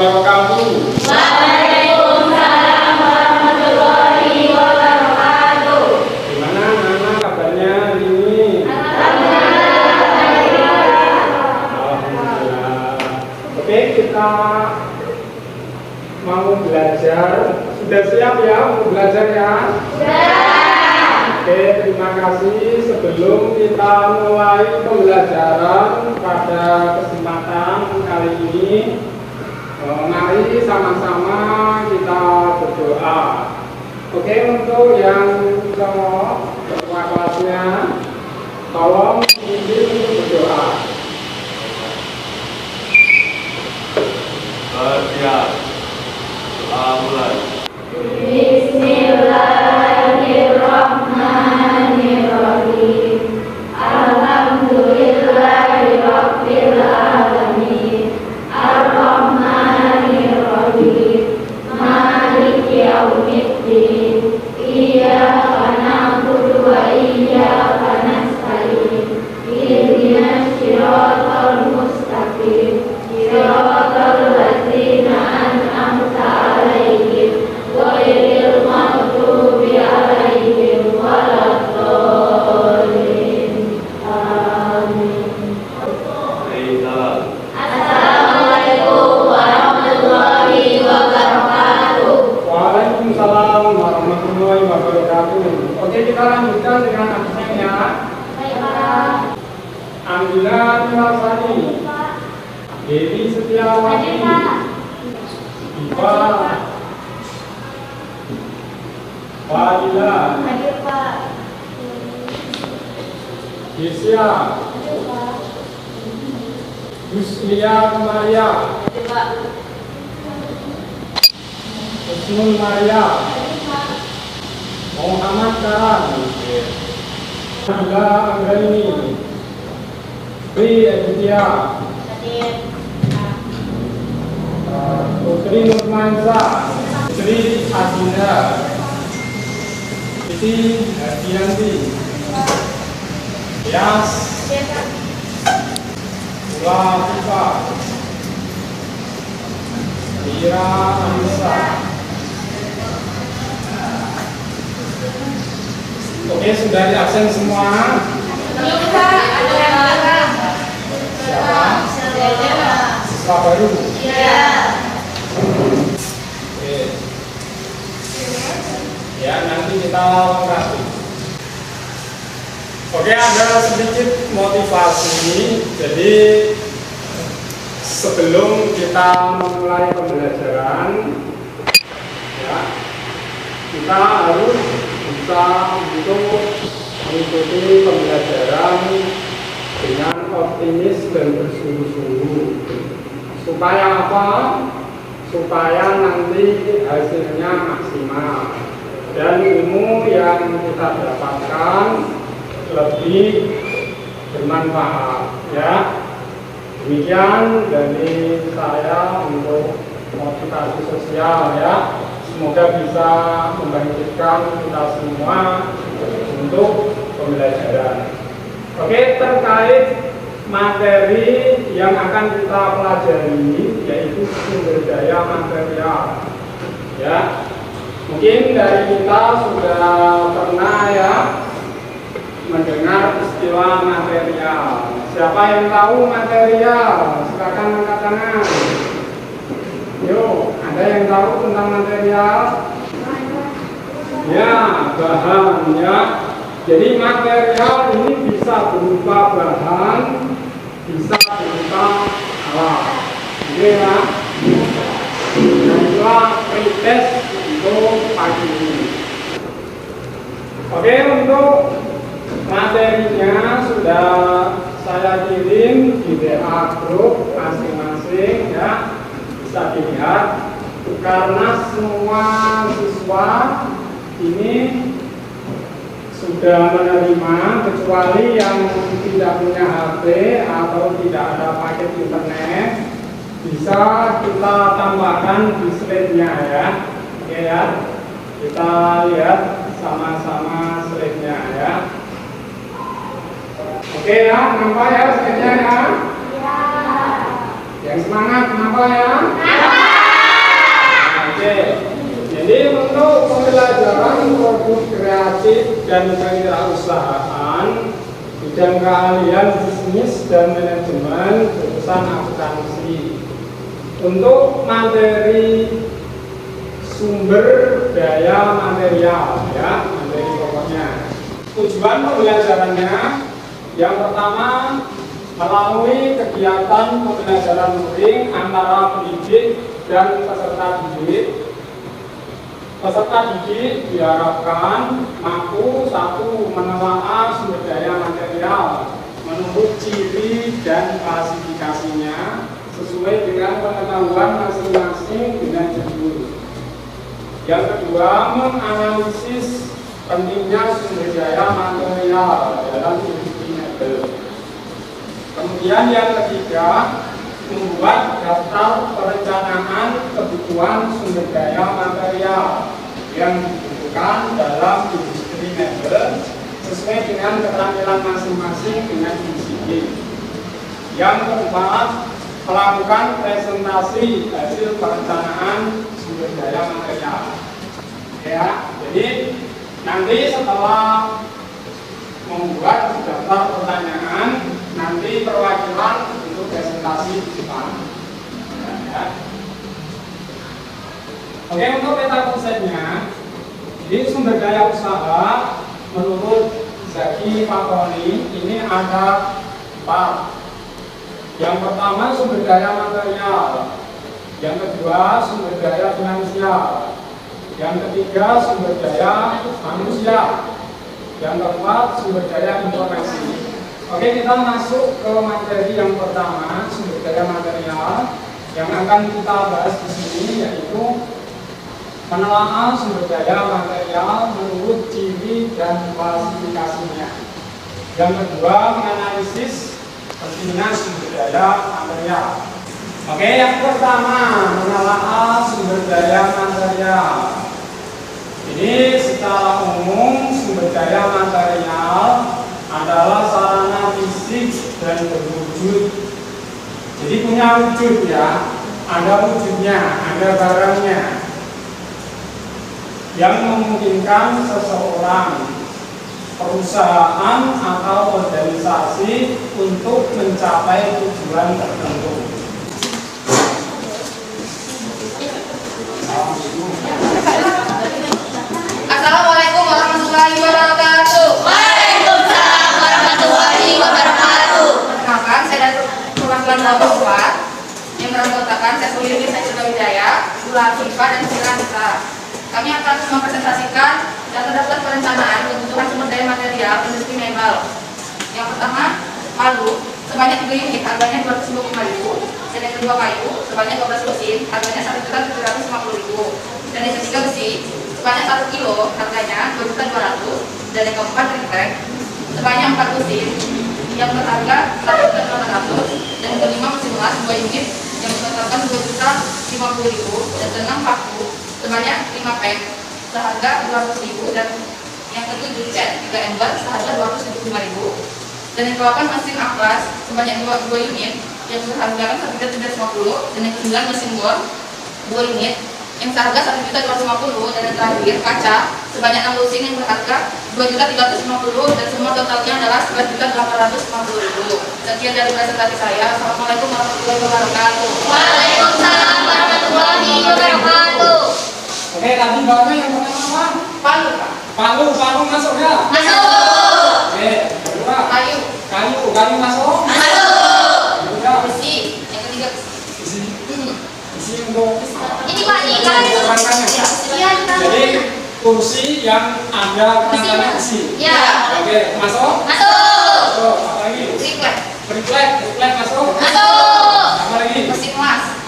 Wabarakatuh. Waalaikumsalam warahmatullahi wabarakatuh. Gimana anak kabarnya hari ini? Alhamdulillah. Oke, kita mau belajar. Sudah siap ya untuk belajar ya? Sudah. Oke, terima kasih. Sebelum kita mulai pembelajaran pada kesempatan kali ini, mari sama-sama kita berdoa. Oke, untuk yang cowok ketua kelasnya, tolong dipimpin untuk berdoa. Siap. Mulai. Bismillahirrahmanirrahim. Alhamdulillahirabbil alamin. Ar-Rahmanir-Rahim. Maliki yaumiddin. Iyyaka na'budu wa iyyaka nasta'in. Ihdinas siratal mustaqim. Siratal ladzina an'amta 'alaihim ghairil maghdubi 'alaihim waladdallin. Amin. Assalamualaikum warahmatullahi wabarakatuh. Waalaikumsalam warahmatullahi wabarakatuh. Oke, kita lanjutkan dengan absennya. Baiklah. Ambilan Rasani, Dewi Setiawati, Iva, Fadila, Hadir Pak. Desya, Hadir Pak. Yuslia Maria, Hadir Pak. Husnul Maria, Hadir Pak. Muhammad Karan, Nabila Anggraini, Pri Aditya, Hadir. Putri Nurmansa, Sri Adinda, Siti Hadianti, Yas, Hadir Pak. Ula Tifa, Ira Anissa. Oke, sudah di absen semua. Bisa ada yang larang. Siapa? Saudara. Siswa baru. Iya. Oke. Ya, nanti kita lengkapi. Oke, ada sedikit motivasi. Jadi sebelum kita memulai pembelajaran, ya, kita harus bisa untuk mengikuti pembelajaran dengan optimis dan bersungguh-sungguh. Supaya apa? Supaya nanti hasilnya maksimal dan ilmu yang kita dapatkan lebih bermanfaat, ya. Demikian dari saya untuk motivasi sosial, ya. Semoga bisa membangkitkan kita semua untuk pembelajaran. Oke, terkait materi yang akan kita pelajari yaitu sumber daya material, ya. Mungkin dari kita sudah pernah ya mendengar istilah material. Siapa yang tahu material? Silakan angkat tangan. Yuk, ada yang tahu tentang material? Ya, bahan, ya. Jadi material ini bisa berupa bahan, bisa berupa alat. Oke ya. Dan itulah pretest untuk pagi ini. Oke, untuk materinya sudah saya kirim di WA grup masing-masing, ya. Bisa dilihat karena semua siswa ini sudah menerima kecuali yang tidak punya HP atau tidak ada paket internet, bisa kita tambahkan di slide-nya, ya. Oke ya, kita lihat sama-sama slide-nya, ya. Oke ya, nampak ya slide-nya, ya. Yang semangat, kenapa ya? administratif dan kewirausahaan, bidang keahlian bisnis dan manajemen, jurusan akuntansi. Untuk materi sumber daya material, ya, materi pokoknya. Tujuan pembelajarannya yang pertama, melalui kegiatan pembelajaran luring antara pendidik dan peserta didik. Peserta didik diharapkan mampu satu menelaah sumber daya material menurut ciri dan klasifikasinya sesuai dengan pengetahuan masing-masing dengan judul. Yang kedua, menganalisis pentingnya sumber daya material dalam industri mebel. Kemudian yang ketiga, membuat daftar perencanaan kebutuhan sumber daya material yang dibutuhkan dalam industri mebel sesuai dengan keterampilan masing-masing dengan disiplin. Yang keempat, melakukan presentasi hasil perencanaan sumber daya material. Ya, jadi nanti setelah membuat daftar pertanyaan, nanti perwakilan untuk presentasi di depan. Ya. Oke, untuk peta konsepnya, di sumber daya usaha menurut Zaki Fatoni ini ada 4. Yang pertama sumber daya material, yang kedua sumber daya finansial, yang ketiga sumber daya manusia, yang keempat sumber daya informasi. Oke, kita masuk ke materi yang pertama, sumber daya material. Yang akan kita bahas di sini yaitu menelaah sumber daya material menurut ciri dan klasifikasinya. Yang kedua, menganalisis pentingnya sumber daya material. Oke, yang pertama, menelaah sumber daya material. Ini secara umum sumber daya material adalah sarana fisik dan berwujud. Jadi punya wujud ya, ada wujudnya, ada barangnya yang memungkinkan seseorang, perusahaan atau organisasi untuk mencapai tujuan tertentu. Assalamualaikum warahmatullahi wabarakatuh. Waalaikumsalam warahmatullahi wabarakatuh. Perkenalkan, saya dari perwakilan Bapak yang beranggotakan saya sendiri, saya Citra Wijaya, Gula Akifa dan Sila Nisa. Kami akan mempresentasikan data daftar perencanaan kebutuhan sumber daya material industri mebel. Yang pertama, palu sebanyak 3 unit, harganya 255.000. Dan yang kedua, kayu sebanyak 12 mesin, harganya 1.750.000. Dan yang ketiga, besi sebanyak 1 kilo, harganya 2.200.000. Dan yang keempat, triplek sebanyak 4 mesin yang berharga 1.800.000. Dan yang kelima, mesin las 2 unit yang berharga 2.050.000. Dan keenam, paku sebanyak 5 pack seharga 200.000. Dan yang ketujuh, cat 3 ember seharga 275.000. Dan yang ke-8, mesin aklas sebanyak 2 unit yang berharga 1.350.000. Dan yang ke-9, mesin bor 2 unit yang seharga 1.250.000. Dan yang terakhir, kaca sebanyak 6 lusin yang berharga 2.350.000. Dan semua totalnya adalah 11.850.000. Sekian dari presentasi saya. Assalamualaikum warahmatullahi wabarakatuh. Waalaikumsalam warahmatullahi wabarakatuh. Oke, tadi bahannya yang pertama apa? Palu, Pak. Palu masuk ya? Masuk. Oke, kedua Kayu. kayu masuk? Masuk. Ketiga Besi. Yang ketiga, isi untuk Ini Pak, ini kan. kerangkanya. Iya, Jadi kursi yang ada kerangkanya besi. Ya. Oke, masuk? Masuk. Masuk. Apa lagi? triplek, Triplek masuk? Masuk. Apa lagi? mesin las,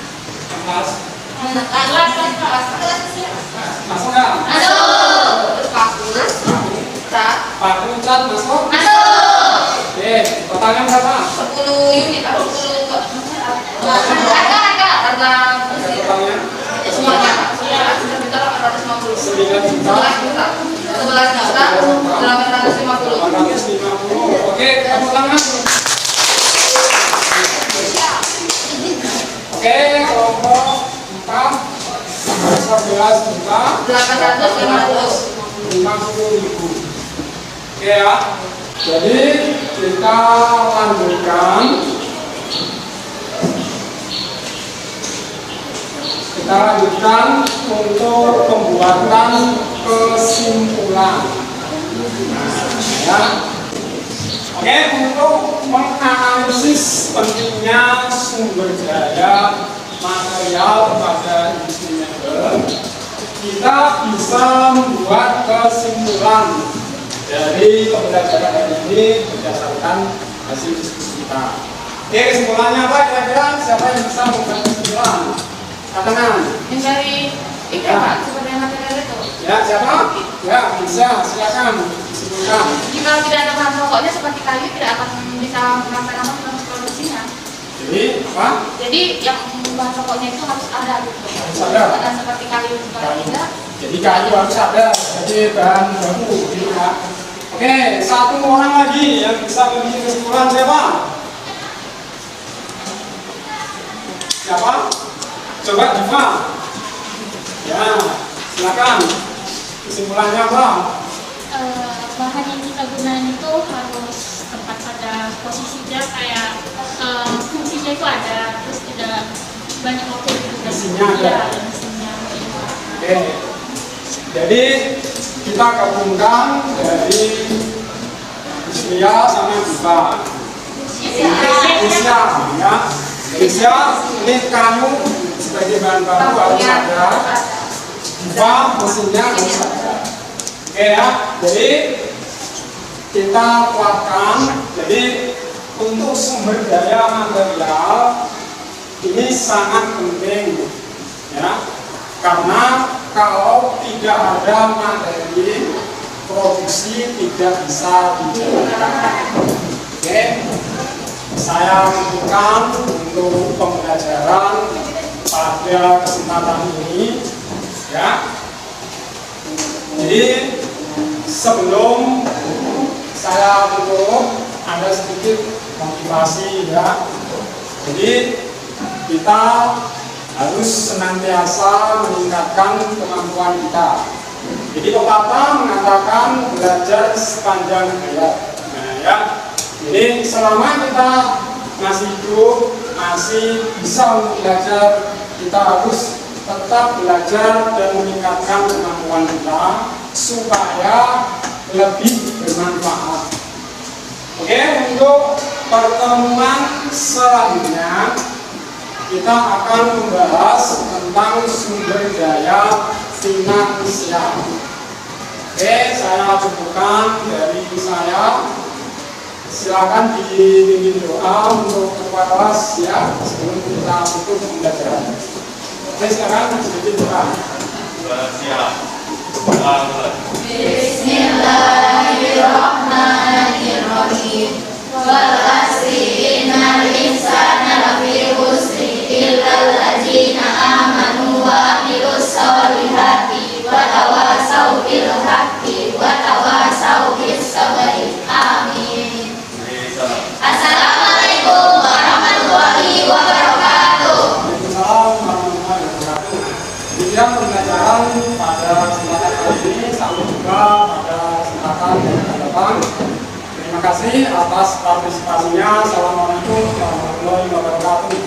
Mas. Masuk nggak? Masuk. terus paku, cat, Paku cat masuk? Masuk. Oke, totalnya berapa? 10 unit atau 10 harga mesin Totalnya semuanya 9.850.000. 9 juta. 11.850.000. 850. Oke, tepuk tangan. Oke, kelompok 4 11 juta 850. 50.000. Oke ya. Jadi kita lanjutkan. Kita lanjutkan untuk pembuatan kesimpulan. Ya. Oke, untuk menganalisis pentingnya sumber daya material pada industri mebel, kita bisa membuat kesimpulan dari pembelajaran ini berdasarkan hasil diskusi kita. Oke, kesimpulannya apa kira-kira? Siapa yang bisa membuat kesimpulan? Katakan. Yang dari itu Ya. Pak, sumber daya material itu. Ya, siapa? Ya, bisa. Silakan disimpulkan. Jika tidak ada bahan pokoknya seperti kayu tidak akan bisa merampai-rampai proses produksinya. Jadi apa? Jadi yang bahan pokoknya itu harus ada gitu. Harus ada. Dan seperti kayu juga tidak. Jadi kayu harus ada sebagai bahan baku, gitu ya. Oke, satu orang lagi yang bisa memiliki kesimpulan siapa? Siapa? Coba Diva. Ya, silakan. Kesimpulannya apa? Bahan yang kita gunakan itu harus tepat pada posisinya, kayak fungsinya itu ada, terus tidak banyak waktu juga. Isinya ada. Ya, isinya. Oke. Jadi kita gabungkan dari Isia sama Diva. Isia, ya. Isia ini kayu sebagai bahan baku harus ada. Diva mesinnya harus ada. Oke ya. Jadi kita kuatkan. Jadi untuk sumber daya material ini sangat penting, ya. Karena kalau tidak ada materi, produksi tidak bisa dijalankan. Oke, saya butuhkan untuk pembelajaran pada kesempatan ini, ya. Jadi sebelum saya tutup, ada sedikit motivasi, ya. Jadi kita harus senantiasa meningkatkan kemampuan kita. Jadi pepatah mengatakan belajar sepanjang hayat. Nah, ya. Jadi selama kita masih hidup, masih bisa untuk belajar, kita harus tetap belajar dan meningkatkan kemampuan kita supaya lebih bermanfaat. Oke, untuk pertemuan selanjutnya kita akan membahas tentang sumber daya finansial. Oke, saya cukupkan dari saya. Silakan dipimpin doa untuk kepada kelas, ya, sebelum kita tutup pembelajaran. Oke, sekarang dipimpin doa. Siap. Mulai. Bismillahirrahmanirrahim. Wal asri innal insana lafi khusri illal ladzina amanu wa amilus solihati wa tawasau bil haqqi wa tawasau bis sabri. Amin. Assalamualaikum warahmatullahi wabarakatuh. Waalaikumsalam warahmatullahi wabarakatuh. Demikian pembelajaran pada kesempatan kali ini. Sampai jumpa pada kesempatan yang akan datang. Terima kasih atas partisipasinya. Assalamualaikum warahmatullahi wabarakatuh.